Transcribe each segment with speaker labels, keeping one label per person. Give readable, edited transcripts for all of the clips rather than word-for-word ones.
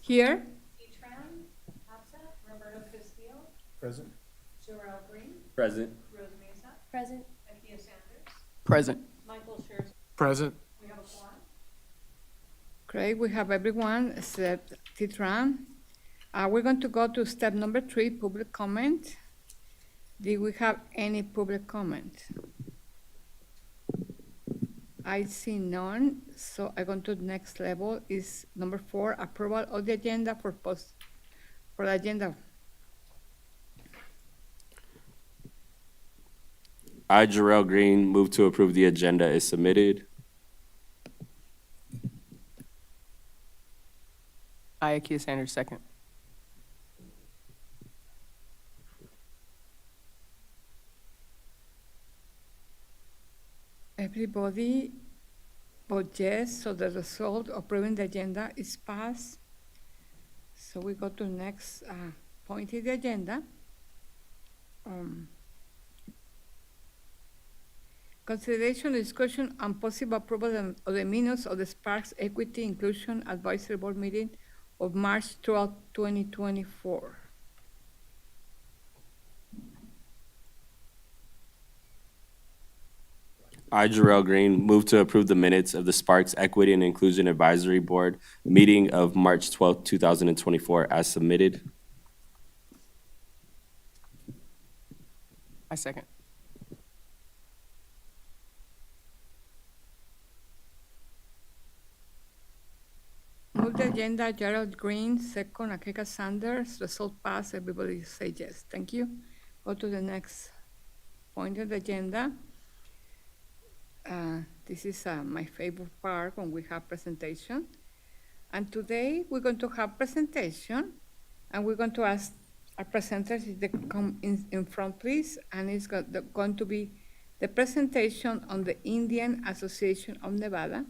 Speaker 1: Here.
Speaker 2: Tran, absent. Roberto Castillo,
Speaker 3: Present.
Speaker 2: Jarrell Green,
Speaker 4: Present.
Speaker 2: Rose Mesa,
Speaker 5: Present.
Speaker 2: Akia Sanders,
Speaker 4: Present.
Speaker 2: Michael Scherz.
Speaker 3: Present.
Speaker 2: We have a quorum.
Speaker 1: Great, we have everyone except Titran. We're going to go to step number 3, public comment. Do we have any public comment? I see none, so I go to the next level is number 4, approval of the agenda for the agenda.
Speaker 4: I, Jarrell Green, move to approve the agenda as submitted.
Speaker 6: I, Akia Sanders, second.
Speaker 1: Everybody vote yes, so the result of approving the agenda is passed. So we go to next point in the agenda. Consideration, discussion, and possible approval of the minutes of the Sparks Equity Inclusion Advisory Board meeting of March 12, 2024.
Speaker 4: I, Jarrell Green, move to approve the minutes of the Sparks Equity and Inclusion Advisory Board meeting of March 12, 2024 as submitted.
Speaker 6: I second.
Speaker 1: Move the agenda, Gerald Green, second, Akeka Sanders, result pass, everybody say yes, thank you. Go to the next point of the agenda. This is my favorite part when we have presentation. And today, we're going to have presentation, and we're going to ask our presenters if they come in front, please, and it's going to be the presentation on the Indian Association of Nevada.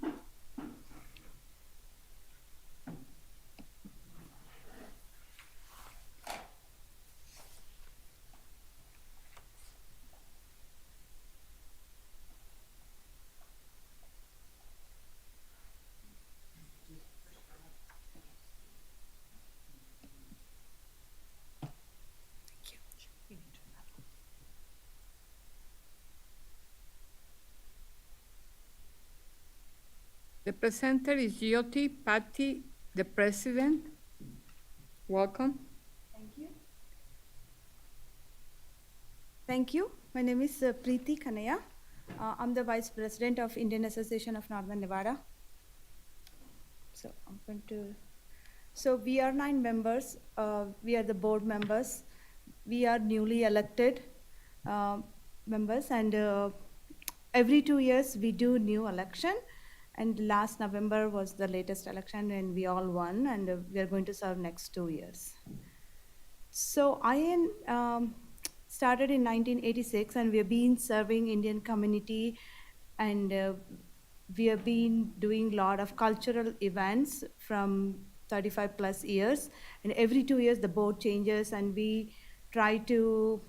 Speaker 1: The presenter is Jyoti Patti, the president. Welcome.
Speaker 5: Thank you. Thank you. My name is Preeti Kanaya. I'm the Vice President of Indian Association of Northern Nevada. So we are 9 members. We are the board members. We are newly elected members, and every 2 years we do new election. And last November was the latest election, and we all won, and we are going to serve next 2 years. So I started in 1986, and we have been serving Indian community, and we have been doing a lot of cultural events from 35 plus years. And every 2 years the board changes, and we try to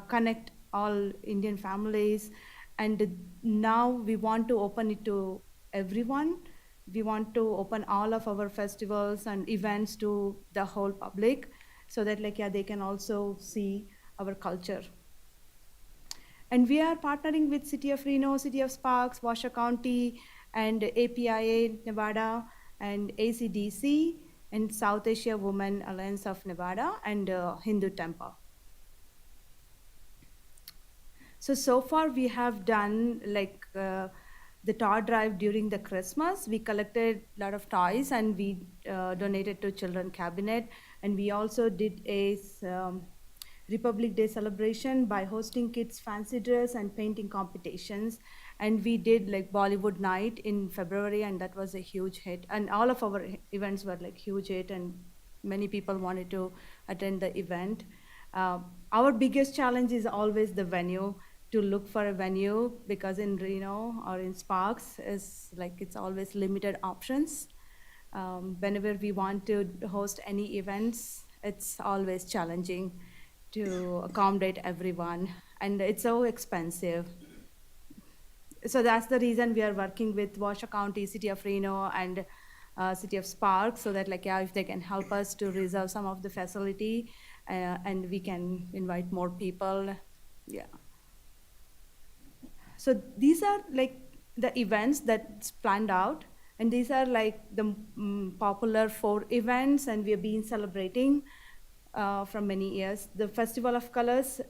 Speaker 5: connect all Indian families. And now we want to open it to everyone. We want to open all of our festivals and events to the whole public, so that they can also see our culture. And we are partnering with City of Reno, City of Sparks, Washoe County, and APIA Nevada, and ACDC, and South Asia Women Alliance of Nevada, and Hindu Temple. So far we have done the toy drive during the Christmas. We collected a lot of toys, and we donated to Children Cabinet. And we also did a Republic Day celebration by hosting kids fancy dress and painting competitions. And we did Bollywood night in February, and that was a huge hit. And all of our events were huge hit, and many people wanted to attend the event. Our biggest challenge is always the venue, to look for a venue, because in Reno or in Sparks it's always limited options. Whenever we want to host any events, it's always challenging to accommodate everyone, and it's so expensive. So that's the reason we are working with Washoe County, City of Reno, and City of Sparks, so that like, yeah, if they can help us to reserve some of the facility, and we can invite more people. Yeah. So these are like the events that's planned out, and these are like the popular 4 events, and we have been celebrating from many years. The Festival of Colors.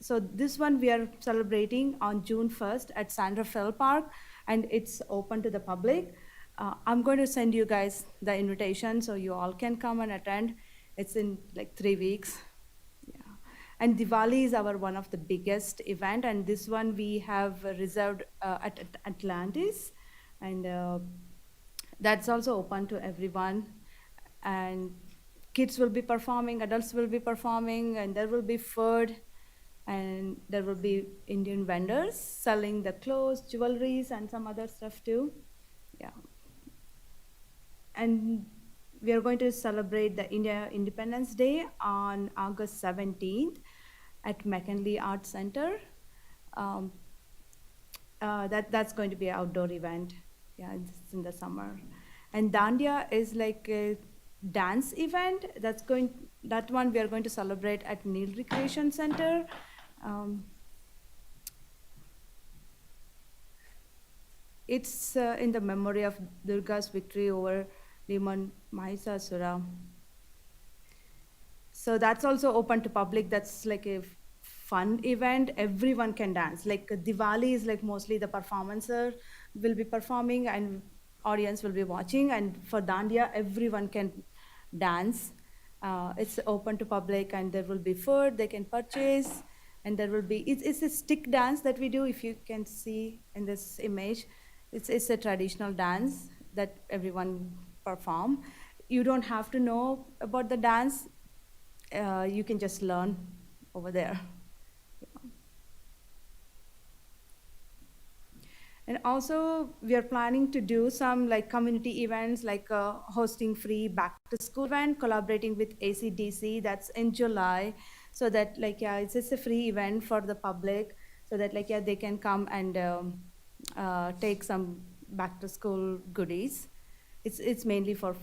Speaker 5: So this one we are celebrating on June 1st at Sandra Fell Park, and it's open to the public. I'm going to send you guys the invitation so you all can come and attend. It's in like 3 weeks. Yeah. And Diwali is our one of the biggest event, and this one we have reserved at Atlantis, and that's also open to everyone. And kids will be performing, adults will be performing, and there will be food, and there will be Indian vendors selling the clothes, jewelries, and some other stuff too. Yeah. And we are going to celebrate the India Independence Day on August 17th at McKinley Arts Center. That's going to be an outdoor event. Yeah, it's in the summer. And Dandiya is like a dance event. That one we are going to celebrate at Neil Recreation Center. It's in the memory of Durga's victory over demon Mahisasura. So that's also open to public. That's like a fun event. Everyone can dance. Like Diwali is like mostly the performancer will be performing and audience will be watching. And for Dandiya, everyone can dance. It's open to public, and there will be food they can purchase. And there will be, it's a stick dance that we do, if you can see in this image. It's a traditional dance that everyone perform. You don't have to know about the dance. You can just learn over there. And also, we are planning to do some like community events, like hosting free back to school event, collaborating with ACDC. That's in July. So that like, yeah, it's just a free event for the public, so that like, yeah, they can come and take some back to school goodies. It's mainly for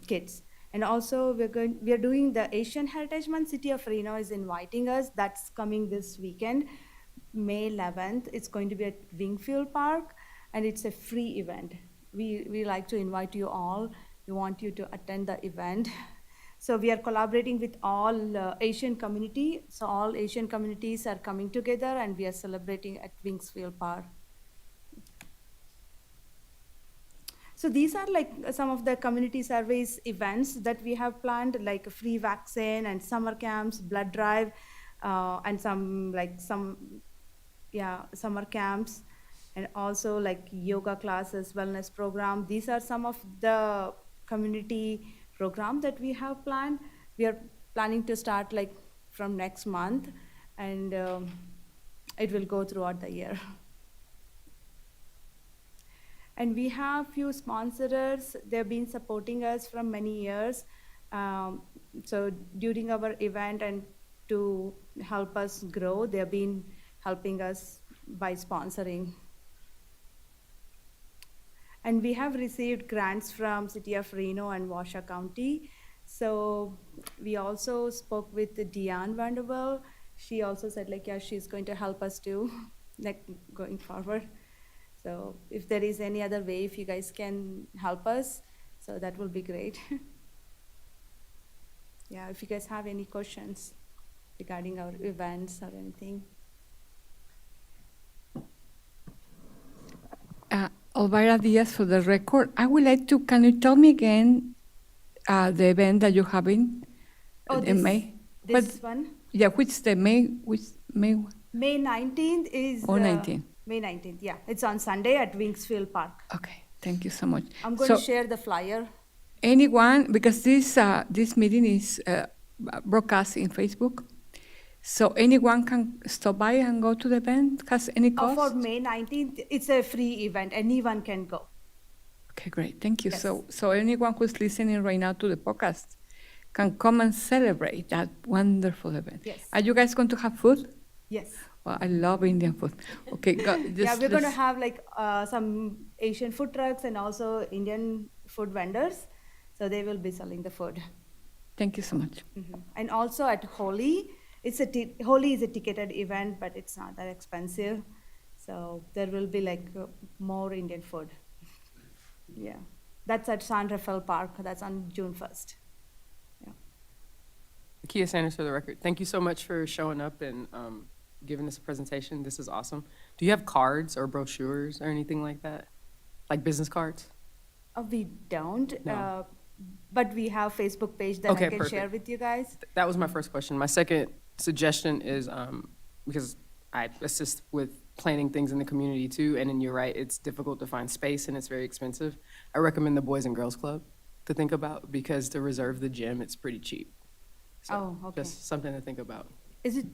Speaker 5: kids. And also we are doing the Asian Heritage Month. City of Reno is inviting us. That's coming this weekend, May 11th. It's going to be at Wingfield Park, and it's a free event. We like to invite you all. We want you to attend the event. So we are collaborating with all Asian community. So all Asian communities are coming together, and we are celebrating at Wingfield Park. So these are like some of the community service events that we have planned, like a free vaccine and summer camps, blood drive, and summer camps, and also like yoga classes, wellness program. These are some of the community program that we have planned. We are planning to start like from next month, and it will go throughout the year. And we have few sponsors. They've been supporting us for many years. So during our event and to help us grow, they've been helping us by sponsoring. And we have received grants from City of Reno and Washoe County. So we also spoke with Deanne Vanderbilt. She also said like, yeah, she's going to help us too, like going forward. So if there is any other way, if you guys can help us, so that will be great. Yeah, if you guys have any questions regarding our events or anything.
Speaker 1: Elvira Diaz, for the record, I would like to, can you tell me again the event that you're having in May?
Speaker 5: This one?
Speaker 1: Yeah, which May?
Speaker 5: May 19th is...
Speaker 1: 19th.
Speaker 5: May 19th, yeah. It's on Sunday at Wingfield Park.
Speaker 1: Okay, thank you so much.
Speaker 5: I'm going to share the flyer.
Speaker 1: Anyone, because this meeting is broadcast in Facebook, so anyone can stop by and go to the event? Has any cost?
Speaker 5: For May 19th, it's a free event. Anyone can go.
Speaker 1: Okay, great. Thank you.
Speaker 5: Yes.
Speaker 1: So anyone who's listening right now to the podcast can come and celebrate that wonderful event.
Speaker 5: Yes.
Speaker 1: Are you guys going to have food?
Speaker 5: Yes.
Speaker 1: Well, I love Indian food. Okay,
Speaker 5: Yeah, we're going to have like some Asian food trucks and also Indian food vendors, so they will be selling the food.
Speaker 1: Thank you so much.
Speaker 5: And also at Holi, Holi is a ticketed event, but it's not that expensive. So there will be like more Indian food. Yeah, that's at San Rafael Park. That's on June 1st.
Speaker 6: Akia Sanders for the record. Thank you so much for showing up and giving us a presentation. This is awesome. Do you have cards or brochures or anything like that? Like business cards?
Speaker 5: We don't,
Speaker 6: No.
Speaker 5: but we have Facebook page that
Speaker 6: Okay,
Speaker 5: I can share
Speaker 6: perfect.
Speaker 5: with you guys.
Speaker 6: That was my first question. My second suggestion is, because I assist with planning things in the community too, and then you're right, it's difficult to find space and it's very expensive. I recommend the Boys and Girls Club to think about, because to reserve the gym, it's pretty cheap. So,
Speaker 5: Oh, okay.
Speaker 6: just something to think about.
Speaker 5: Is it?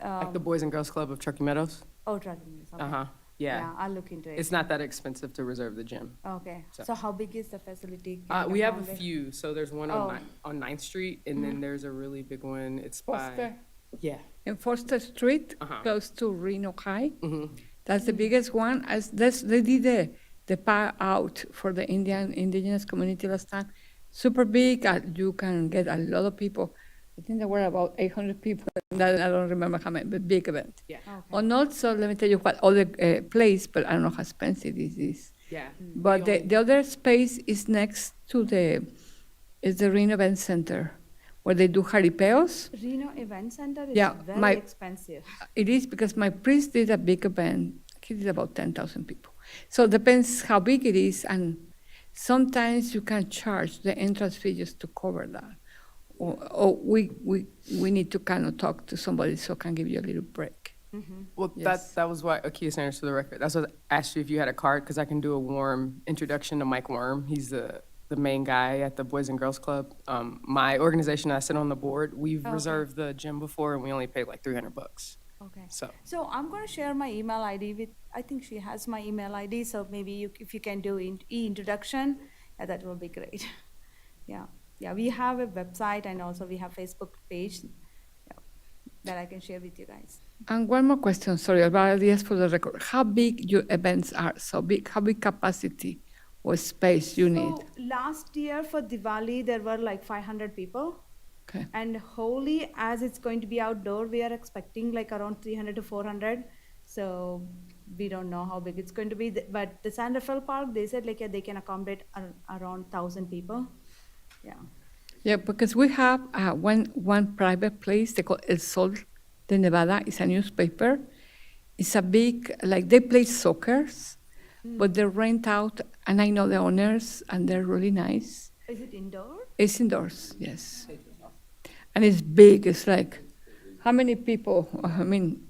Speaker 6: Like the Boys and Girls Club of Truckee Meadows?
Speaker 5: Oh, Dragon News. Okay.
Speaker 6: Uh-huh, yeah.
Speaker 5: I'll look into it.
Speaker 6: It's not that expensive to reserve the gym.
Speaker 5: Okay,
Speaker 6: So-
Speaker 5: so how big is the facility? Can
Speaker 6: We have a
Speaker 5: accommodate?
Speaker 6: few, so there's one
Speaker 5: Oh.
Speaker 6: on Ninth Street, and then there's a really big one, it's by,
Speaker 1: Foster,
Speaker 6: yeah.
Speaker 1: in Foster Street,
Speaker 6: Uh-huh.
Speaker 1: close to Reno High.
Speaker 6: Mhm.
Speaker 1: That's the biggest one. They did the pie out for the indigenous community last time. Super big. You can get a lot of people. I think there were about 800 people. I don't remember how many, but big event.
Speaker 6: Yeah,
Speaker 5: Okay.
Speaker 1: And also, let me tell you what other place, but I don't know how expensive this is.
Speaker 6: yeah.
Speaker 1: But the other space is next to the Reno Event Center, where they do jaripeos.
Speaker 5: Reno Event Center is
Speaker 1: Yeah,
Speaker 5: very expensive.
Speaker 1: It is because my priest did a big event. He did about 10,000 people. So it depends how big it is, and sometimes you can charge the entrance fee just to cover that. Or we need to kind of talk to somebody so can give you a little break.
Speaker 6: Well,
Speaker 1: Yes.
Speaker 6: that was why, Akia Sanders for the record, that's what I asked you if you had a card, because I can do a warm introduction to Mike Worm. He's the main guy at the Boys and Girls Club. My organization, I sit on the board, we've
Speaker 5: Okay.
Speaker 6: reserved the gym before, and we only paid like $300,
Speaker 5: Okay.
Speaker 6: so.
Speaker 5: So I'm going to share my email ID with, I think she has my email ID, so maybe if you can do e-introduction, that will be great. Yeah, yeah, we have a website and also we have Facebook page that I can share with you guys.
Speaker 1: And one more question, sorry, about ideas for the record. How big your events are? So big, how big capacity or space you need?
Speaker 5: So last year for Diwali, there were like 500 people.
Speaker 1: Okay.
Speaker 5: And Holi, as it's going to be outdoor, we are expecting like around 300 to 400. So we don't know how big it's going to be. But the San Rafael Park, they said like they can accommodate around 1,000 people. Yeah.
Speaker 1: Yeah, because we have one private place they call El Sol de Nevada. It's a newspaper. It's a big, like they play soccer, but they rent out, and I know the owners, and they're really nice.
Speaker 5: Is it indoor?
Speaker 1: It's indoors, yes. And it's big. It's like, how many people? I mean,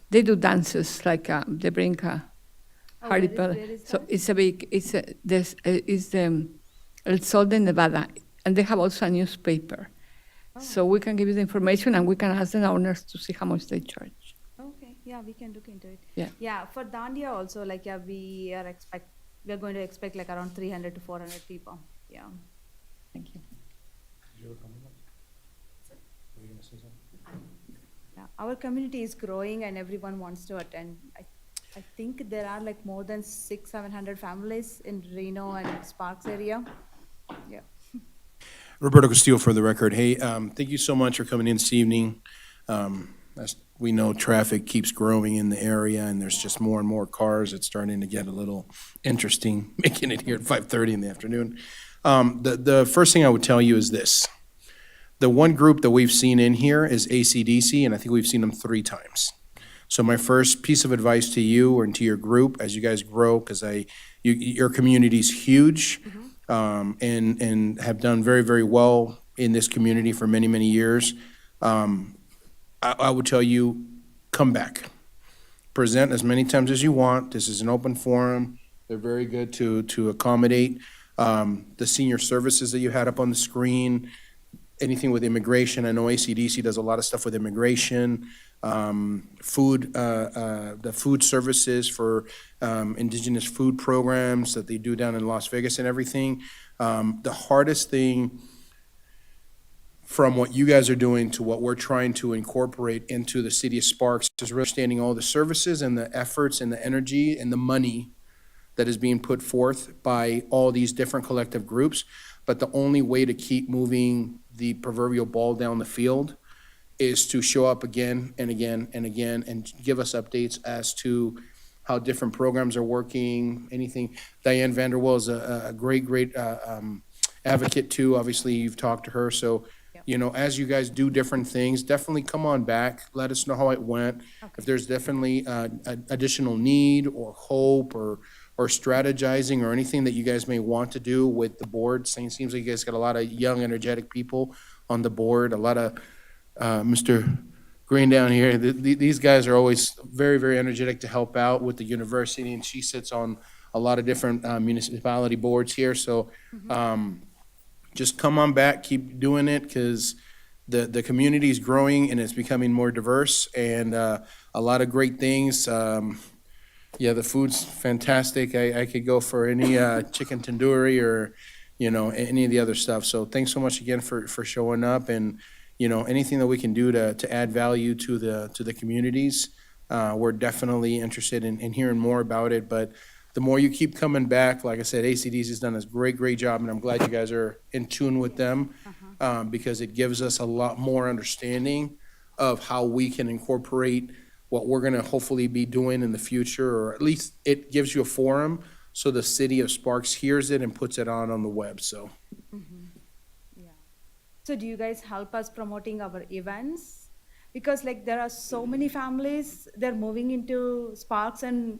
Speaker 1: they do dances, like they bring Harry Potter.
Speaker 5: where is
Speaker 1: So
Speaker 5: that?
Speaker 1: it's a big, it's the El Sol de Nevada, and they have also a newspaper. So we can give you the information, and we can ask the owners to see how much they charge.
Speaker 5: Okay, yeah, we can look into it.
Speaker 1: Yeah.
Speaker 5: Yeah, for Dandiya also, like, yeah, we are going to expect like around 300 to 400 people. Yeah.
Speaker 1: Thank you.
Speaker 5: Yeah, our community is growing and everyone wants to attend. I think there are like more than 600-700 families in Reno and Sparks area. Yeah.
Speaker 3: Roberto Castillo for the record. Hey, thank you so much for coming in this evening. As we know, traffic keeps growing in the area, and there's just more and more cars. It's starting to get a little interesting, making it here at 5:30 in the afternoon. The first thing I would tell you is this. The one group that we've seen in here is AC/DC, and I think we've seen them 3 times. So my first piece of advice to you and to your group as you guys grow, because your community's huge, and have done very, very well in this community for many, many years. I would tell you, come back. Present as many times as you want. This is an open forum. They're very good to accommodate. The senior services that you had up on the screen, anything with immigration. I know AC/DC does a lot of stuff with immigration. Food, the food services for indigenous food programs that they do down in Las Vegas and everything. The hardest thing from what you guys are doing to what we're trying to incorporate into the city of Sparks is really understanding all the services and the efforts and the energy and the money that is being put forth by all these different collective groups. But the only way to keep moving the proverbial ball down the field is to show up again and again and again and give us updates as to how different programs are working, anything. Diane Vanderwell is a great advocate too. Obviously, you've talked to her. So, you know, as you guys do different things, definitely come on back. Let us know how it went. If there's definitely additional need or hope or strategizing or anything that you guys may want to do with the board. Seems like you guys got a lot of young, energetic people on the board, a lot of Mr. Green down here. These guys are always very, very energetic to help out with the university, and she sits on a lot of different municipality boards here. So just come on back, keep doing it, because the community is growing and it's becoming more diverse, and a lot of great things. Yeah, the food's fantastic. I could go for any chicken tandoori or, you know, any of the other stuff. So thanks so much again for showing up, and, you know, anything that we can do to add value to the communities. We're definitely interested in hearing more about it, but the more you keep coming back, like I said, ACDC has done a great job, and I'm glad you guys are in tune with them, because it gives us a lot more understanding of how we can incorporate what we're gonna hopefully be doing in the future, or at least it gives you a forum so the city of Sparks hears it and puts it on the web, so.
Speaker 5: So do you guys help us promoting our events? Because like there are so many families, they're moving into Sparks and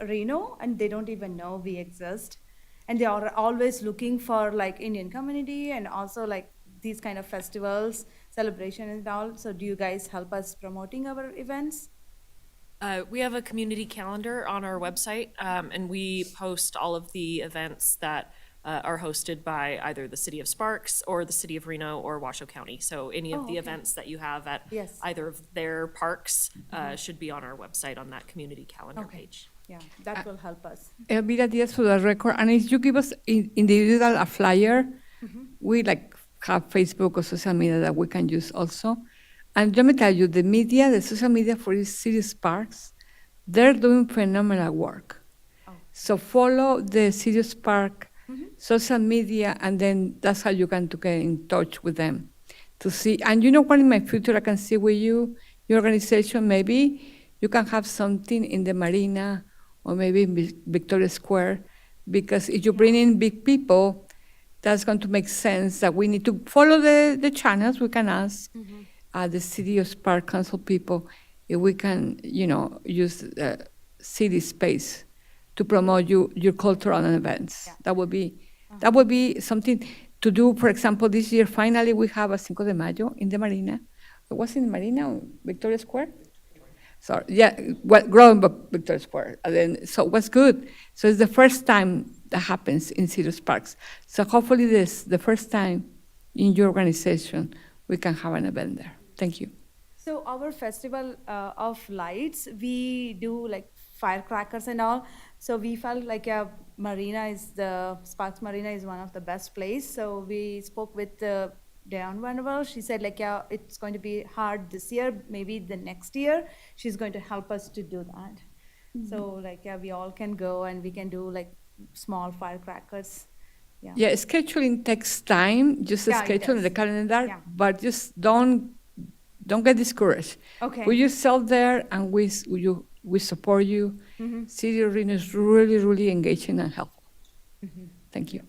Speaker 5: Reno, and they don't even know we exist. And they are always looking for like Indian community and also like these kind of festivals, celebration and all. So do you guys help us promoting our events?
Speaker 7: We have a community calendar on our website, and we post all of the events that are hosted by either the City of Sparks or the City of Reno or Washoe County. So any of the events that you have at
Speaker 5: Yes.
Speaker 7: either of their parks should be on our website on that community calendar
Speaker 5: Okay.
Speaker 7: page.
Speaker 5: Yeah, that will help us.
Speaker 1: Elvira Diaz for the record, and if you give us individual a flyer, we like have Facebook or social media that we can use also. And let me tell you, the media, the social media for these City Sparks, they're doing phenomenal work. So follow the City Spark social media, and then that's how you can to get in touch with them to see. And you know what, in my future I can see with you, your organization, maybe you can have something in the marina or maybe in Victoria Square, because if you bring in big people, that's going to make sense that we need to follow the channels. We can ask the City of Spark Council people if we can, you know, use city space to promote your cultural events.
Speaker 5: Yeah.
Speaker 1: That would be something to do. For example, this year finally we have a Cinco de Mayo in the marina. It was in the marina or Victoria Square. Sorry, yeah, growing Victoria Square. And then, so it was good. So it's the first time that happens in City Sparks. So hopefully this the first time in your organization we can have an event there. Thank you.
Speaker 5: So our festival of lights, we do like firecrackers and all. So we felt like Sparks Marina is one of the best place. So we spoke with Diane Vanderwell. She said like, yeah, it's going to be hard this year, maybe the next year. She's going to help us to do that. So like, yeah, we all can go and we can do like small firecrackers.
Speaker 1: Yeah, scheduling takes time. Just
Speaker 5: Yeah, it
Speaker 1: schedule
Speaker 5: does.
Speaker 1: the calendar,
Speaker 5: Yeah.
Speaker 1: but just don't get discouraged.
Speaker 5: Okay.
Speaker 1: Put yourself there, and we support you. City of Reno is really engaging and helpful. Thank you.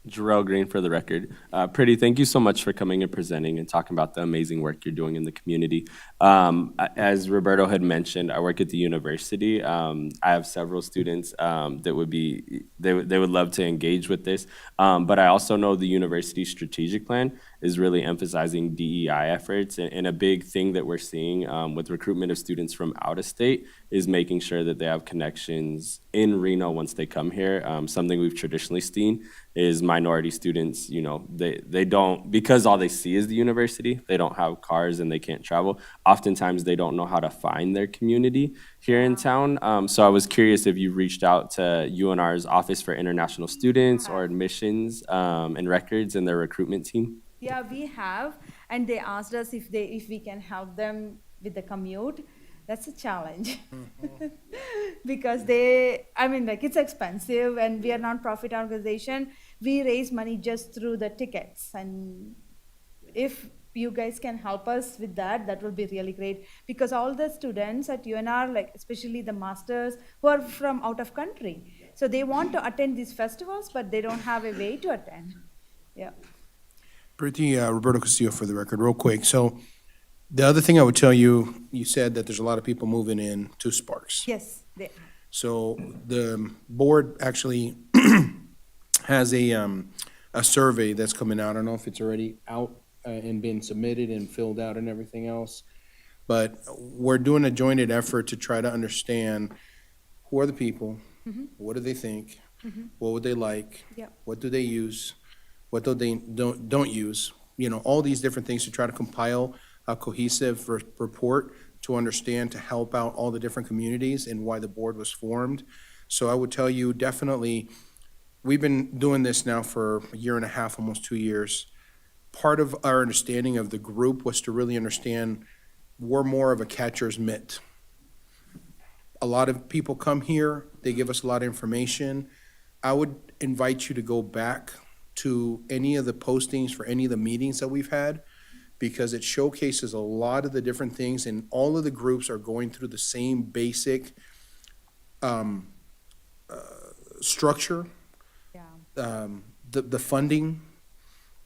Speaker 4: Jarrell Green for the record. Pretty, thank you so much for coming and presenting and talking about the amazing work you're doing in the community. As Roberto had mentioned, I work at the university. I have several students that would love to engage with this. But I also know the university's strategic plan is really emphasizing DEI efforts. And a big thing that we're seeing with recruitment of students from out of state is making sure that they have connections in Reno once they come here. Something we've traditionally seen is minority students, you know, they don't, because all they see is the university, they don't have cars and they can't travel. Oftentimes they don't know how to find their community here in town. So I was curious if you reached out to UNR's Office for International Students or Admissions and Records and their recruitment team.
Speaker 5: Yeah, we have, and they asked us if we can help them with the commute. That's a challenge. because they, I mean, like, it's expensive, and we are non-profit organization. We raise money just through the tickets, and if you guys can help us with that, that will be really great, because all the students at UNR, like especially the masters who are from out of country, so they want to attend these festivals, but they don't have a way to attend. Yeah.
Speaker 3: Pretty, Roberto Castillo for the record, real quick. So the other thing I would tell you, you said that there's a lot of people moving in to Sparks.
Speaker 5: Yes, they,
Speaker 3: So the board actually has a survey that's coming out. I don't know if it's already out and been submitted and filled out and everything else. But we're doing a jointed effort to try to understand who are the people, what do they think, what would they like,
Speaker 5: Yep.
Speaker 3: what do they use, what do they don't use, you know, all these different things to try to compile a cohesive report to understand, to help out all the different communities and why the board was formed. So I would tell you, definitely, we've been doing this now for a year and a half, almost 2 years. Part of our understanding of the group was to really understand we're more of a catcher's mitt. A lot of people come here, they give us a lot of information. I would invite you to go back to any of the postings for any of the meetings that we've had, because it showcases a lot of the different things, and all of the groups are going through the same basic structure,
Speaker 5: yeah.
Speaker 3: the funding,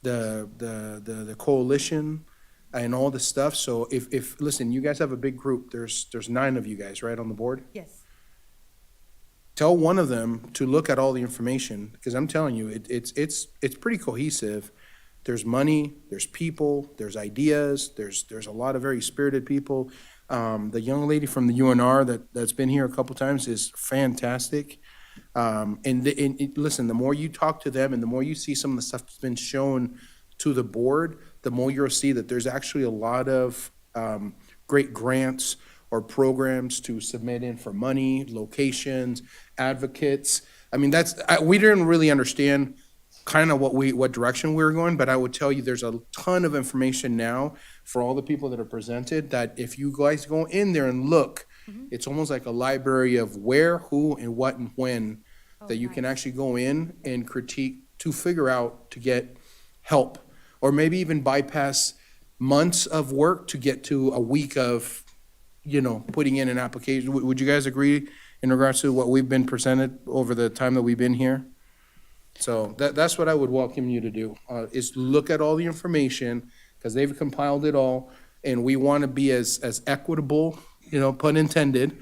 Speaker 3: the coalition, and all the stuff. So if listen, you guys have a big group. There's 9 of you guys, right, on the board?
Speaker 5: Yes.
Speaker 3: Tell one of them to look at all the information, because I'm telling you, it's pretty cohesive. There's money, there's people, there's ideas, there's a lot of very spirited people. The young lady from the UNR that's been here a couple times is fantastic. Listen, the more you talk to them and the more you see some of the stuff that's been shown to the board, the more you'll see that there's actually a lot of great grants or programs to submit in for money, locations, advocates. I mean, we didn't really understand kind of what direction we were going, but I would tell you there's a ton of information now for all the people that are presented, that if you guys go in there and look, it's almost like a library of where, who, and what, and when, that you can actually go in and critique to figure out, to get help, or maybe even bypass months of work to get to a week of, you know, putting in an application. Would you guys agree in regards to what we've been presented over the time that we've been here? So that's what I would welcome you to do, is look at all the information, because they've compiled it all, and we want to be as equitable, you know, pun intended.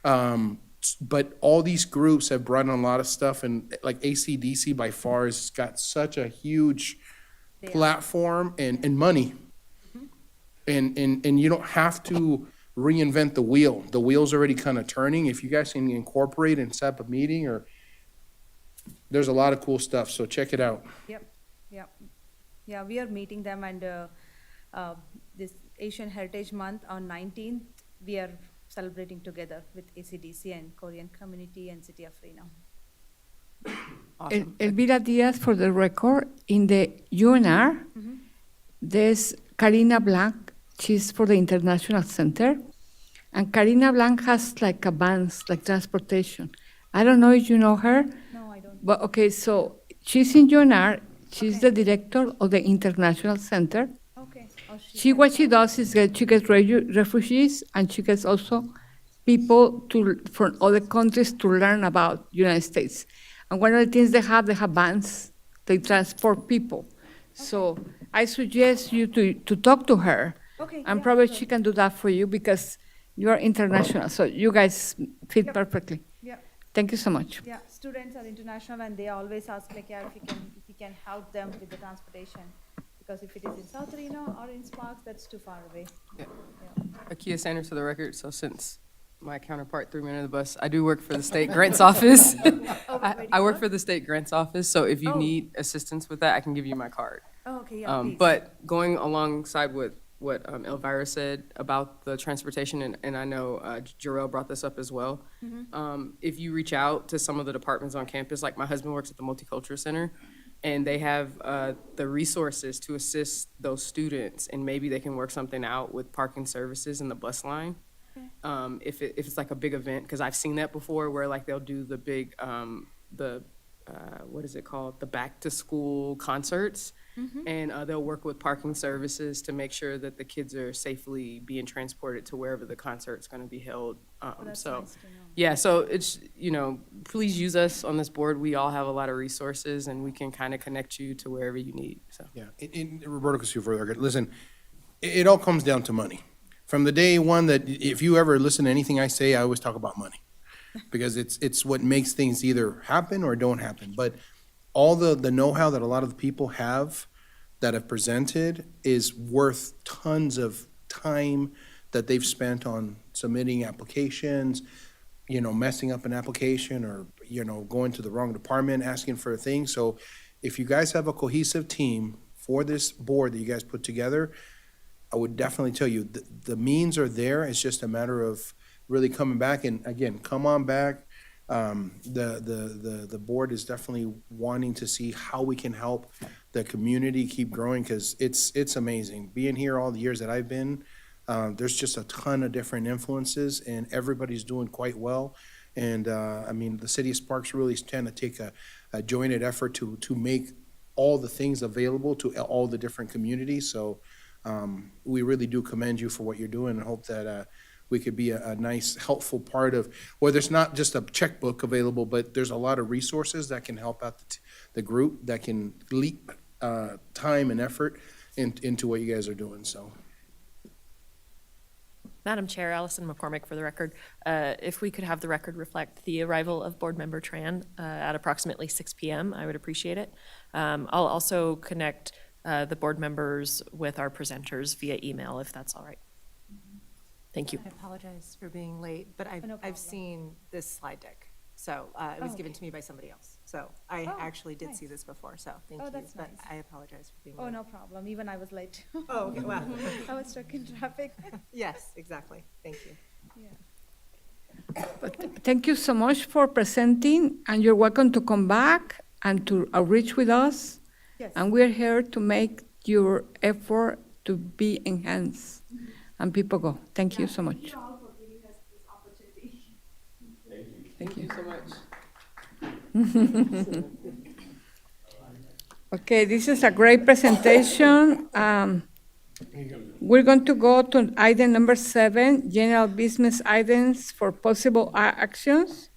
Speaker 3: But all these groups have brought in a lot of stuff, and like AC/DC by far has got such a huge platform and money. And you don't have to reinvent the wheel. The wheel's already kind of turning. If you guys can incorporate and set up a meeting, or there's a lot of cool stuff, so check it out.
Speaker 5: Yep. Yeah, we are meeting them, and this Asian Heritage Month on 19th, we are celebrating together with ACDC and Korean community and City of Reno.
Speaker 6: Awesome.
Speaker 1: Elvira Diaz, for the record, in the UNR, there's Karina Blanc, she's for the International Center, and Karina Blanc has like a vans, like transportation. I don't know if you know her,
Speaker 5: No, I don't.
Speaker 1: but okay, so she's in UNR, she's the director of the International Center.
Speaker 5: Okay. Oh,
Speaker 1: What she does is she gets refugees, and she gets also people from other countries to learn about United States. And one of the things they have vans, they transport people. So I suggest you to talk to her,
Speaker 5: Okay.
Speaker 1: and
Speaker 5: yeah,
Speaker 1: probably
Speaker 5: sure.
Speaker 1: she can do that for you, because you are international, so you guys fit
Speaker 5: Yep.
Speaker 1: perfectly.
Speaker 5: Yeah.
Speaker 1: Thank you so much.
Speaker 5: Yeah, students are international, and they always ask, like, yeah, if you can help them with the transportation, because if it is in South Reno or in Sparks, that's too far away.
Speaker 6: Yeah.
Speaker 5: Yeah.
Speaker 6: Akia Sanders for the record, so since my counterpart threw me under the bus, I do work for the state grants office. I work for the state grants office, so if you
Speaker 5: Oh.
Speaker 6: need assistance with that, I can give you my card.
Speaker 5: Oh, okay, yeah, please.
Speaker 6: But going alongside with what Elvira said about the transportation, and I know Jarrell brought this up as well. If you reach out to some of the departments on campus, like my husband works at the Multicultural Center, and they have the resources to assist those students, and maybe they can work something out with parking services and the bus line. If it's like a big event, because I've seen that before where like they'll do the big, what is it called? The back to school concerts. And they'll work with parking services to make sure that the kids are safely being transported to wherever the concert's going to be held. So, yeah, so it's, please use us on this board. We all have a lot of resources and we can kind of connect you to wherever you need, so.
Speaker 3: Yeah, and Roberto Castillo for the record, listen, it all comes down to money. From the day one that, if you ever listen to anything I say, I always talk about money. Because it's what makes things either happen or don't happen. But all the know-how that a lot of the people have that have presented is worth tons of time that they've spent on submitting applications, messing up an application or, going to the wrong department, asking for a thing. So if you guys have a cohesive team for this board that you guys put together, I would definitely tell you, the means are there. It's just a matter of really coming back. And again, come on back. The board is definitely wanting to see how we can help the community keep growing, because it's amazing. Being here all the years that I've been, there's just a ton of different influences, and everybody's doing quite well. And, the city of Sparks really tend to take a jointed effort to make all the things available to all the different communities. So we really do commend you for what you're doing, and hope that we could be a nice, helpful part of, where there's not just a checkbook available, but there's a lot of resources that can help out the group, that can leap time and effort into what you guys are doing, so.
Speaker 7: Madam Chair, Allison McCormick for the record. If we could have the record reflect the arrival of Board Member Tran at approximately 6 p.m., I would appreciate it. I'll also connect the board members with our presenters via email, if that's all right. Thank you.
Speaker 2: I apologize for being late, but I've seen this slide deck. So it was given to me by somebody else. So I actually did see this before, so thank you.
Speaker 5: that's
Speaker 2: But
Speaker 5: nice.
Speaker 2: I apologize for being
Speaker 5: Oh,
Speaker 2: late.
Speaker 5: no problem. Even I was late.
Speaker 2: Oh, okay, wow.
Speaker 5: I was stuck in traffic.
Speaker 2: Yes, exactly. Thank you.
Speaker 1: But thank you so much for presenting, and you're welcome to come back and to outreach with us.
Speaker 5: Yes.
Speaker 1: And we're here to make your effort to be enhanced and people go. Thank you so much.
Speaker 6: Thank you so much.
Speaker 1: Okay, this is a great presentation. We're going to go to item number 7, general business items for possible actions.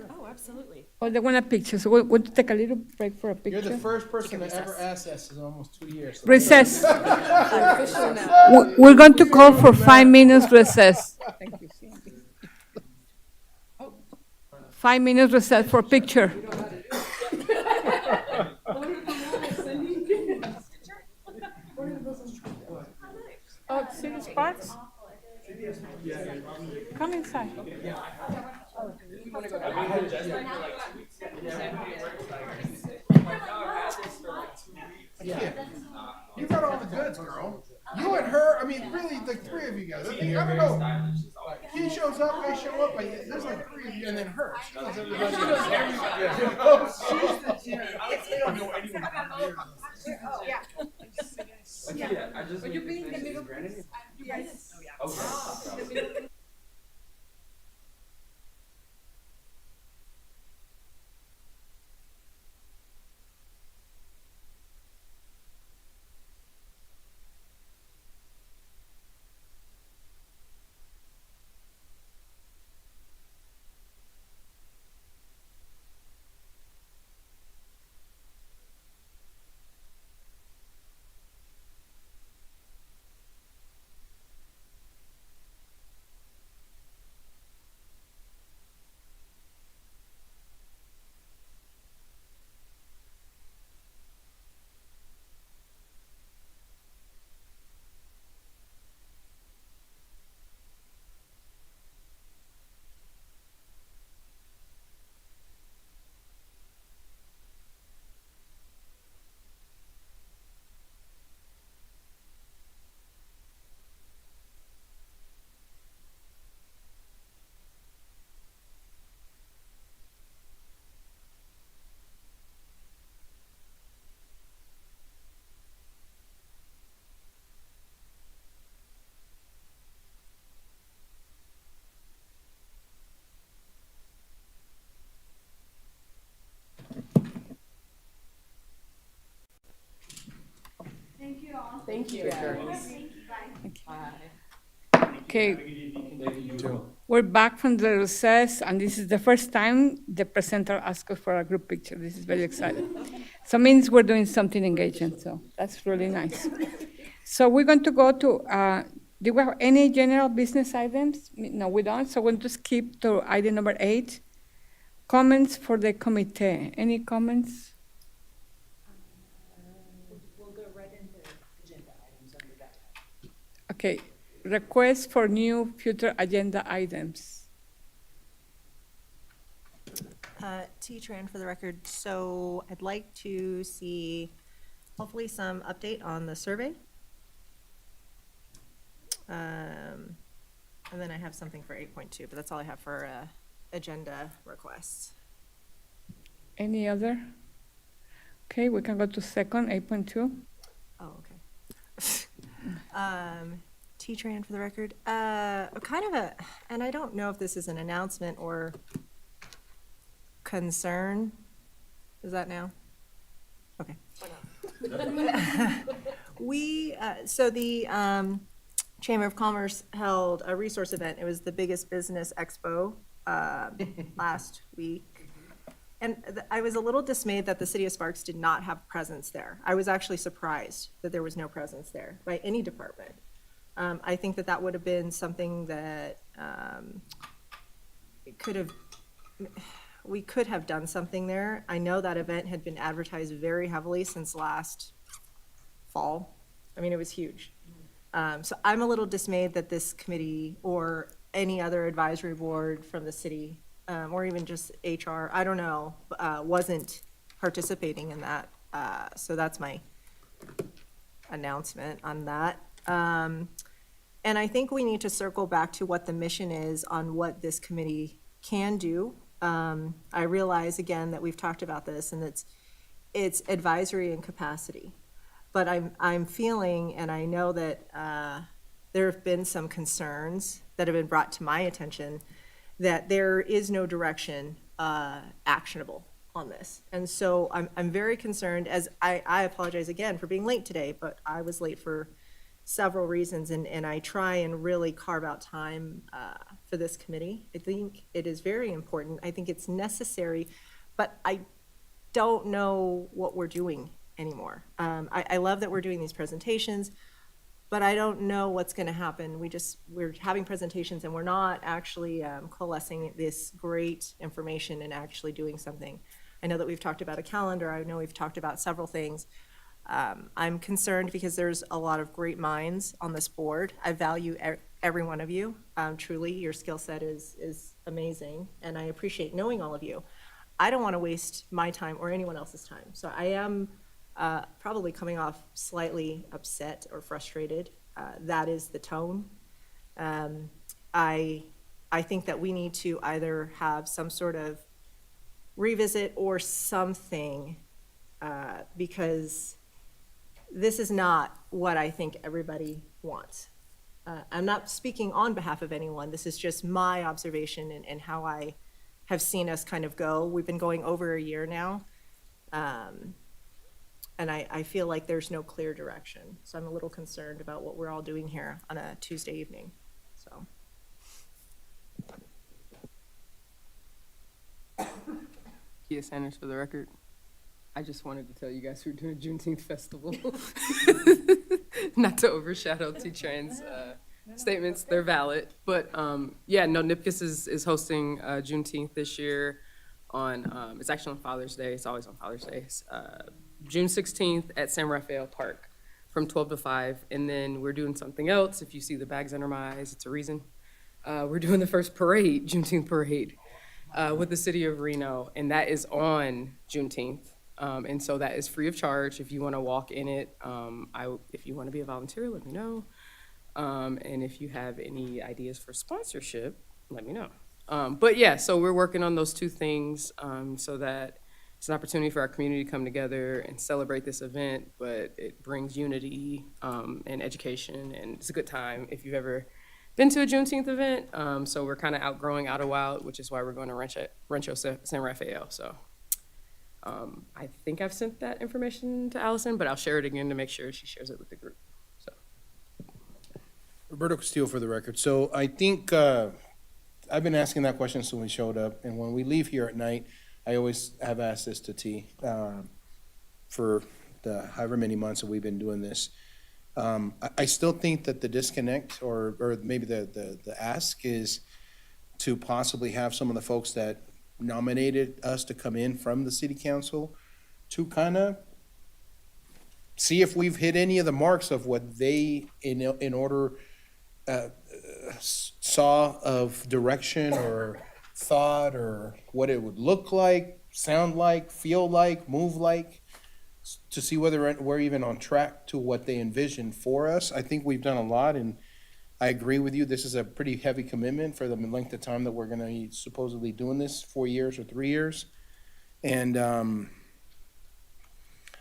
Speaker 2: Oh, absolutely.
Speaker 1: Oh, they want a picture, so we'll take a little break for a picture.
Speaker 3: You're the first person to ever ask us in almost 2 years.
Speaker 1: Recess. We're going to call for 5 minutes recess. Thank you, Cindy. 5 minutes recess for picture. Oh, City Sparks? Come inside.
Speaker 3: You got all the goods, girl. You and her, really, the three of you guys. I don't know. He shows up, I show up, there's like 3 of you, and then her. She knows everybody. She's the I don't know anyone.
Speaker 1: Will you be in the middle? Yes.
Speaker 6: Thank you.
Speaker 1: Okay. We're back from the recess, and this is the first time the presenter asked us for a group picture. This is very exciting. So means we're doing something engaging, so that's really nice. So we're going to go to, do we have any general business items? No, we don't, so we're going to skip to item number 8. Comments for the committee. Any comments? Okay, request for new future agenda items.
Speaker 2: T-Tran for the record, so I'd like to see hopefully some update on the survey. And then I have something for 8.2, but that's all I have for agenda requests.
Speaker 1: Any other? Okay, we can go to second, 8.2.
Speaker 2: Oh, okay. T-Tran for the record, kind of a, and I don't know if this is an announcement or concern. Is that now? Okay. So the Chamber of Commerce held a resource event. It was the biggest business expo last week. And I was a little dismayed that the city of Sparks did not have presence there. I was actually surprised that there was no presence there by any department. I think that would have been something that we could have done something there. I know that event had been advertised very heavily since last fall. I mean, it was huge. So I'm a little dismayed that this committee or any other advisory board from the city, or even just HR, I don't know, wasn't participating in that. So that's my announcement on that. And I think we need to circle back to what the mission is on what this committee can do. I realize again that we've talked about this and it's advisory in capacity. But I'm feeling, and I know that there have been some concerns that have been brought to my attention that there is no direction actionable on this. And so I'm very concerned, as I apologize again for being late today, but I was late for several reasons, and I try and really carve out time for this committee. I think it is very important. I think it's necessary, but I don't know what we're doing anymore. I love that we're doing these presentations, but I don't know what's going to happen. We're having presentations and we're not actually coalescing this great information and actually doing something. I know that we've talked about a calendar. I know we've talked about several things. I'm concerned because there's a lot of great minds on this board. I value every one of you. Truly, your skill set is amazing, and I appreciate knowing all of you. I don't want to waste my time or anyone else's time. So I am probably coming off slightly upset or frustrated. That is the tone. I think that we need to either have some sort of revisit or something, because this is not what I think everybody wants. I'm not speaking on behalf of anyone. This is just my observation and how I have seen us kind of go. We've been going over a year now. And I feel like there's no clear direction. So I'm a little concerned about what we're all doing here on a Tuesday evening, so.
Speaker 6: Kia Sanders for the record. I just wanted to tell you guys we're doing a Juneteenth festival. Not to overshadow T-Tran's statements, they're valid. But yeah, no, NIPCAS is hosting Juneteenth this year on, it's actually on Father's Day, it's always on Father's Day. June 16th at San Rafael Park from 12 to 5. And then we're doing something else. If you see the bags under my eyes, it's a reason. We're doing the first parade, Juneteenth parade, with the city of Reno, and that is on Juneteenth. And so that is free of charge if you want to walk in it. If you want to be a volunteer, let me know. And if you have any ideas for sponsorship, let me know. But yeah, so we're working on those two things so that it's an opportunity for our community to come together and celebrate this event, but it brings unity and education, and it's a good time if you've ever been to a Juneteenth event. So we're kind of outgrowing Idlewild, which is why we're going to Rancho San Rafael. So I think I've sent that information to Allison, but I'll share it again to make sure she shares it with the group. So,
Speaker 3: Roberto Castillo for the record. So I think, I've been asking that question since we showed up, and when we leave here at night, I always have asked this to T, for the however many months that we've been doing this. I still think that the disconnect, or maybe the ask is to possibly have some of the folks that nominated us to come in from the city council to kind of see if we've hit any of the marks of what they, in order, saw of direction or thought, or what it would look like, sound like, feel like, move like, to see whether we're even on track to what they envisioned for us. I think we've done a lot, and I agree with you. This is a pretty heavy commitment for the length of time that we're gonna be supposedly doing this, 4 years or 3 years. And,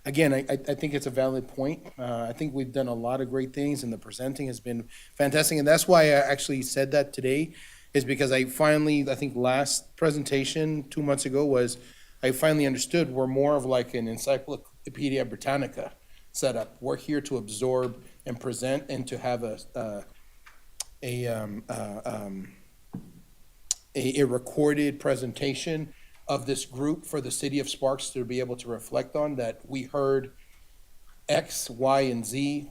Speaker 3: again, I think it's a valid point. I think we've done a lot of great things, and the presenting has been fantastic. And that's why I actually said that today, is because I think last presentation 2 months ago was, I finally understood we're more of like an Encyclopedia Britannica setup. We're here to absorb and present and to have a recorded presentation of this group for the city of Sparks to be able to reflect on, that we heard X, Y, and Z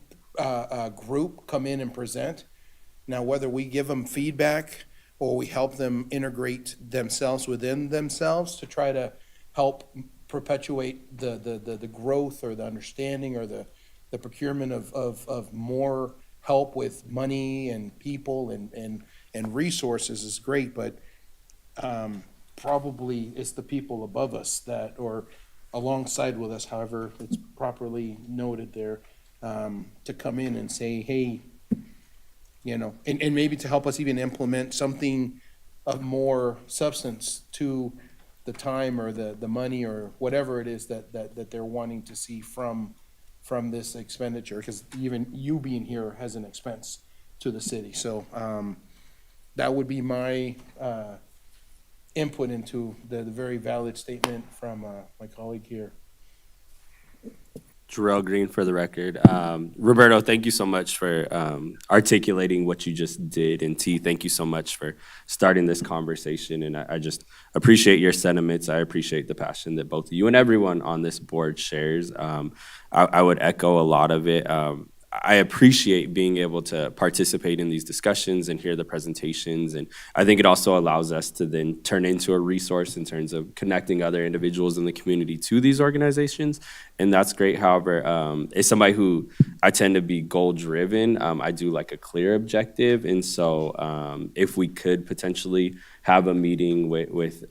Speaker 3: group come in and present. Now, whether we give them feedback or we help them integrate themselves within themselves to try to help perpetuate the growth or the understanding or the procurement of more help with money and people and resources is great, but probably it's the people above us that, or alongside with us, however it's properly noted there, to come in and say, hey, and maybe to help us even implement something of more substance to the time or the money or whatever it is that they're wanting to see from this expenditure, because even you being here has an expense to the city. So that would be my input into the very valid statement from my colleague here.
Speaker 4: Jarrell Green for the record. Roberto, thank you so much for articulating what you just did. And T, thank you so much for starting this conversation. And I just appreciate your sentiments. I appreciate the passion that both you and everyone on this board shares. I would echo a lot of it. I appreciate being able to participate in these discussions and hear the presentations. And I think it also allows us to then turn into a resource in terms of connecting other individuals in the community to these organizations. And that's great. However, as somebody who I tend to be goal-driven, I do like a clear objective. And so if we could potentially have a meeting with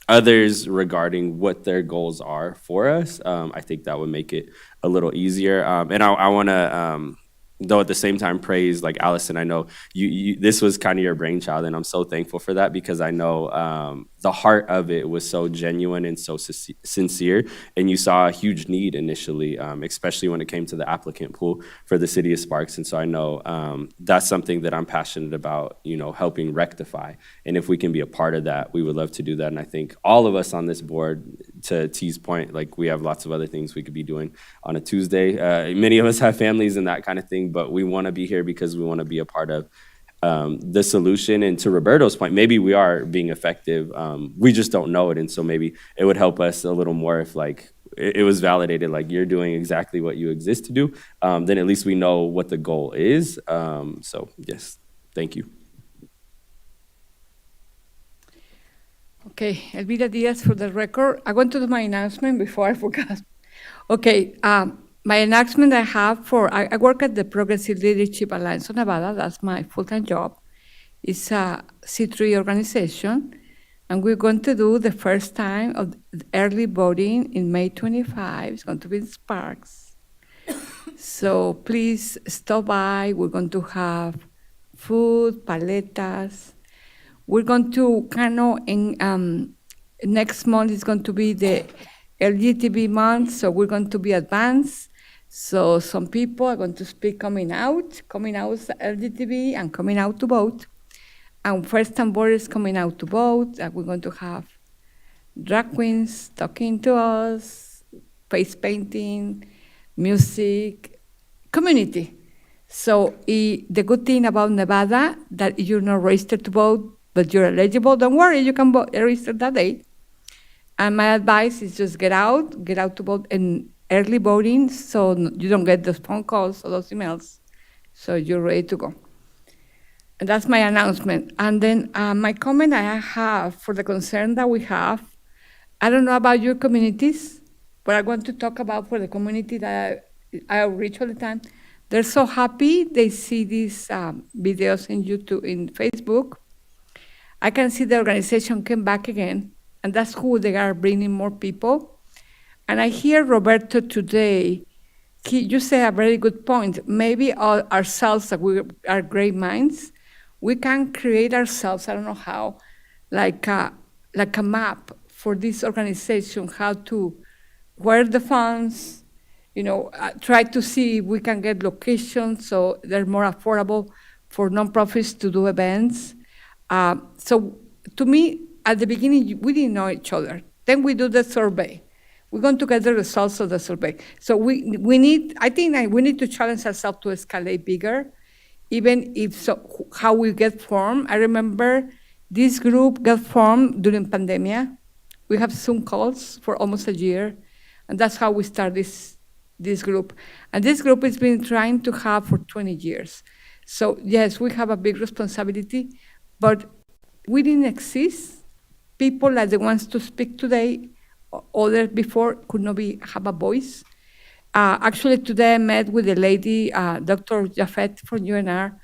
Speaker 4: others regarding what their goals are for us, I think that would make it a little easier. And I want to, though at the same time, praise, like Allison, I know you this was kind of your brainchild, and I'm so thankful for that, because I know the heart of it was so genuine and so sincere, and you saw a huge need initially, especially when it came to the applicant pool for the city of Sparks. And so I know that's something that I'm passionate about, helping rectify. And if we can be a part of that, we would love to do that. And I think all of us on this board, to T's point, like, we have lots of other things we could be doing on a Tuesday. Many of us have families and that kind of thing, but we want to be here because we want to be a part of the solution. And to Roberto's point, maybe we are being effective. We just don't know it. And so maybe it would help us a little more if, like, it was validated, like, you're doing exactly what you exist to do. Then at least we know what the goal is. So yes, thank you.
Speaker 1: Okay, Elvira Diaz for the record. I want to do my announcement before I forgot. Okay, my announcement I have I work at the Progressive Leadership Alliance of Nevada. That's my full-time job. It's a C3 organization, and we're going to do the first time of early voting in May 25. It's going to be in Sparks. So please stop by. We're going to have food, paletas. We're going to next month is going to be the LGTB month, so we're going to be advanced. So some people are going to speak coming out LGTB and coming out to vote. And first-time voters coming out to vote. We're going to have drag queens talking to us, face painting, music, community. So the good thing about Nevada, that you're not registered to vote, but you're eligible, don't worry, you can vote, register that day. And my advice is just get out to vote, and early voting so you don't get those phone calls or those emails. So you're ready to go. And that's my announcement. And then my comment I have for the concern that we have, I don't know about your communities, but I want to talk about for the community that I reach all the time. They're so happy they see these videos in YouTube, in Facebook. I can see the organization came back again, and that's who they are bringing more people. And I hear Roberto today, you say a very good point. Maybe ourselves, that we are great minds, we can create ourselves, I don't know how, like a map for this organization, how to, where the funds, try to see if we can get locations so they're more affordable for nonprofits to do events. So to me, at the beginning, we didn't know each other. Then we do the survey. We're going to get the results of the survey. So we need to challenge ourselves to escalate bigger, even if so, how we get formed. I remember this group got formed during pandemic. We have Zoom calls for almost a year, and that's how we start this group. And this group has been trying to have for 20 years. So yes, we have a big responsibility, but we didn't exist. People like the ones to speak today, others before could not have a voice. Actually, today I met with a lady, Dr. Jafet from UNR,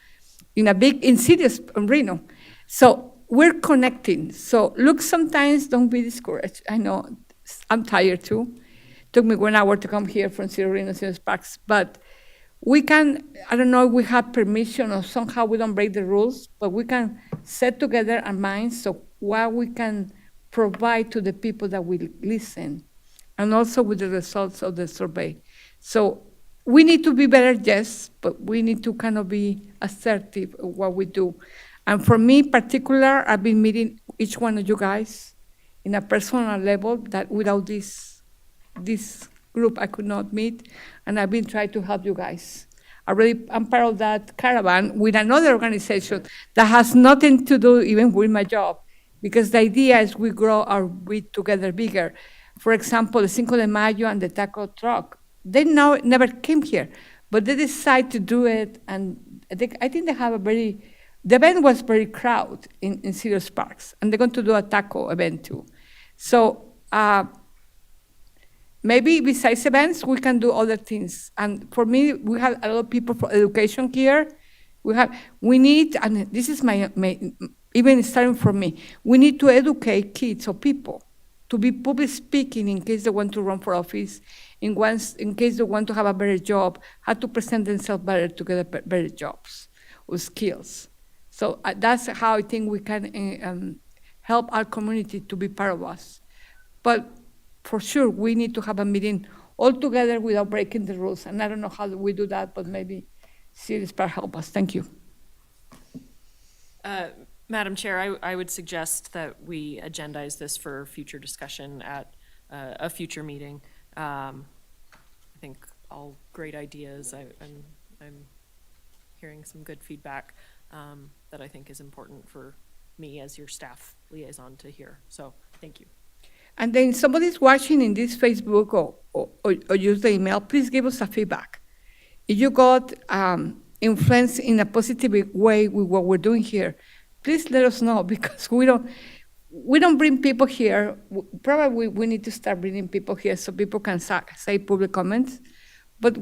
Speaker 1: in Sirius, in Reno. So we're connecting. So look, sometimes don't be discouraged. I know I'm tired too. It took me 1 hour to come here from Reno, Sirius Sparks, but we can, I don't know if we have permission or somehow we don't break the rules, but we can set together our minds so what we can provide to the people that will listen, and also with the results of the survey. So we need to be better, yes, but we need to kind of be assertive of what we do. And for me in particular, I've been meeting each one of you guys in a personal level that without this group I could not meet, and I've been trying to help you guys. I'm part of that caravan with another organization that has nothing to do even with my job, because the idea is we grow our wheat together bigger. For example, the Cinco de Mayo and the taco truck, they never came here, but they decided to do it, and I think they have the event was very crowded in Sirius Sparks, and they're going to do a taco event too. So maybe besides events, we can do other things. And for me, we have a lot of people for education here. We need, and this is my even starting from me, we need to educate kids or people to be public speaking in case they want to run for office, in case they want to have a better job, how to present themselves better to get better jobs or skills. So that's how I think we can help our community to be part of us. But for sure, we need to have a meeting all together without breaking the rules. And I don't know how we do that, but maybe Sirius Park help us. Thank you.
Speaker 7: Madam Chair, I would suggest that we agendize this for future discussion at a future meeting. I think all great ideas. I'm hearing some good feedback that I think is important for me as your staff liaison to hear. So thank you.
Speaker 1: And then somebody's watching in this Facebook or use the email, please give us a feedback. If you got influenced in a positive way with what we're doing here, please let us know, because we don't bring people here. Probably we need to start bringing people here so people can say public comments. But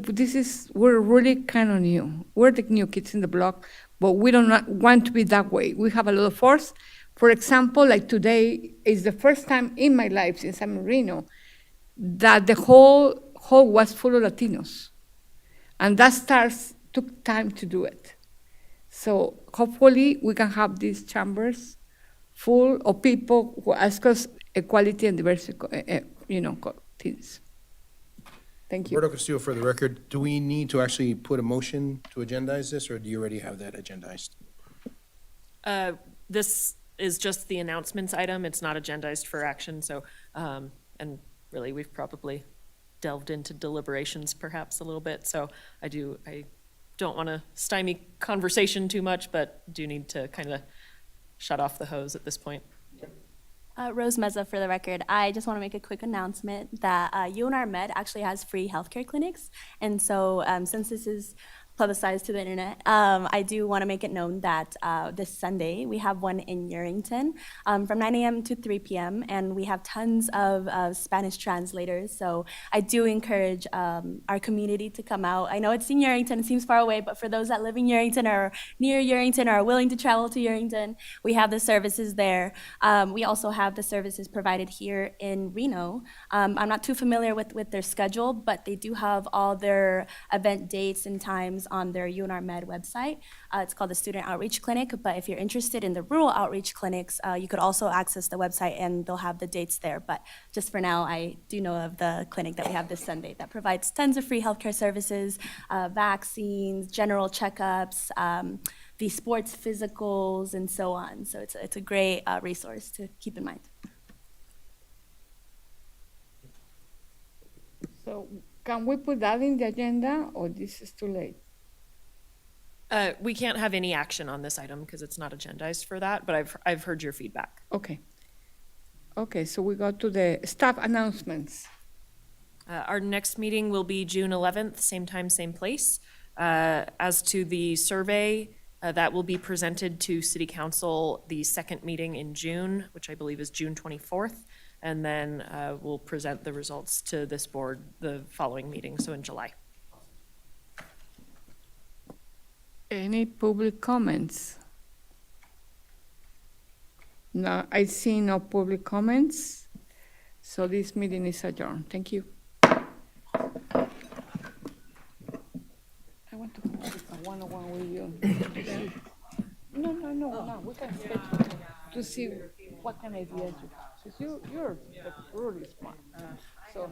Speaker 1: we're really kind of new. We're the new kids in the block, but we don't want to be that way. We have a lot of force. For example, like today is the first time in my life since I'm in Reno that the whole hall was full of Latinos. And that took time to do it. So hopefully we can have these chambers full of people who ask us equality and diversity, things. Thank you.
Speaker 3: Roberto Castillo, for the record, do we need to actually put a motion to agendize this, or do you already have that agendized?
Speaker 7: This is just the announcements item. It's not agendized for action, so, and really, we've probably delved into deliberations perhaps a little bit, so I don't want to stymie conversation too much, but do need to kind of shut off the hose at this point.
Speaker 8: Rose Meza for the record. I just want to make a quick announcement that UNR Med actually has free healthcare clinics. And so since this is publicized to the internet, I do want to make it known that this Sunday we have one in Yerington from 9 a.m. to 3 p.m. And we have tons of Spanish translators. So I do encourage our community to come out. I know it's in Yerington, it seems far away, but for those that live in Yerington or near Yerington or are willing to travel to Yerington, we have the services there. We also have the services provided here in Reno. I'm not too familiar with their schedule, but they do have all their event dates and times on their UNR Med website. It's called the Student Outreach Clinic, but if you're interested in the rural outreach clinics, you could also access the website and they'll have the dates there. But just for now, I do know of the clinic that we have this Sunday that provides tons of free healthcare services, vaccines, general checkups, the sports physicals, and so on. So it's a great resource to keep in mind.
Speaker 1: So can we put that in the agenda, or this is too late?
Speaker 7: We can't have any action on this item because it's not agendized for that, but I've heard your feedback.
Speaker 1: Okay. Okay, so we go to the staff announcements.
Speaker 7: Our next meeting will be June 11th, same time, same place. As to the survey, that will be presented to City Council the second meeting in June, which I believe is June 24th. And then we'll present the results to this board the following meeting, so in July.
Speaker 1: Any public comments? No, I see no public comments, so this meeting is adjourned. Thank you. I want to have a one-on-one with you. No, we can schedule to see what kind of ideas you have. Because you're the really smart. So